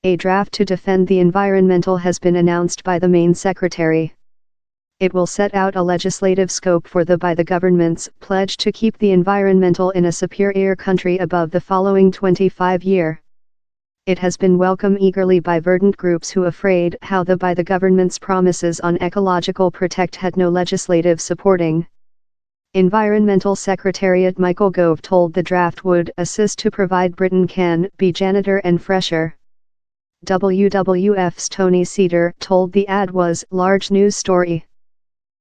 A draft to defend the environmental has been announced by the main secretary. It will set out a legislative scope for by the government's pledge to keep the environmental in a superior country above the following 25-year. It has been welcomed eagerly by verdant groups who afraid how by the government's promises on ecological protect had no legislative supporting. Environmental Secretariat Michael Gove told the draft would assist to provide Britain can be janitor and fresher. WWF's Tony Cedar told the ad was large news story.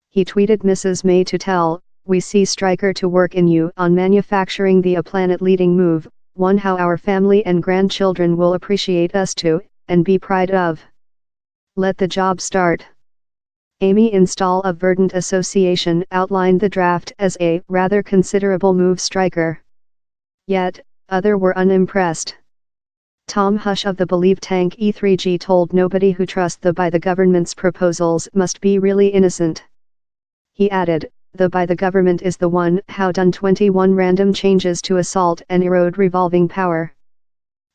He tweeted Mrs. May to tell, we see striker to work in you on manufacturing the a planet leading move, one how our family and grandchildren will appreciate us too, and be pride of. Let the job start. Amy Install of Verdant Association outlined the draft as a rather considerable move striker. Yet, other were unimpressed. Tom Hush of the Believe Tank E3G told nobody who trusts by the government's proposals must be really innocent. He added, by the government is the one how done 21 random changes to assault and erode revolving power.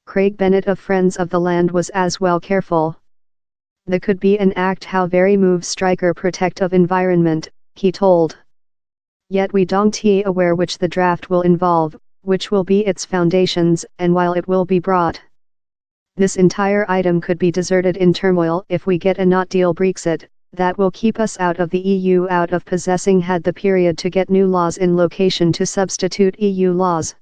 Craig Bennett of Friends of the Land was as well careful. The could be an act how very move striker protect of environment, he told. Yet we don't aware which the draft will involve, which will be its foundations, and while it will be brought. This entire item could be deserted in turmoil if we get a not deal Brexit, that will keep us out of the EU out of possessing had the period to get new laws in location to substitute EU laws.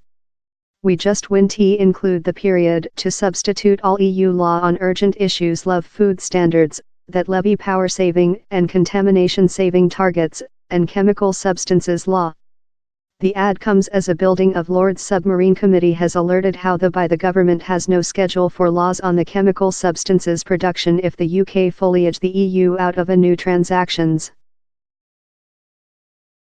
We just won't include the period to substitute all EU law on urgent issues love food standards, that levy power saving and contamination saving targets, and chemical substances law. The ad comes as a building of Lords Submarine Committee has alerted how by the government has no schedule for laws on the chemical substances production if the UK foliage the EU out of a new transactions.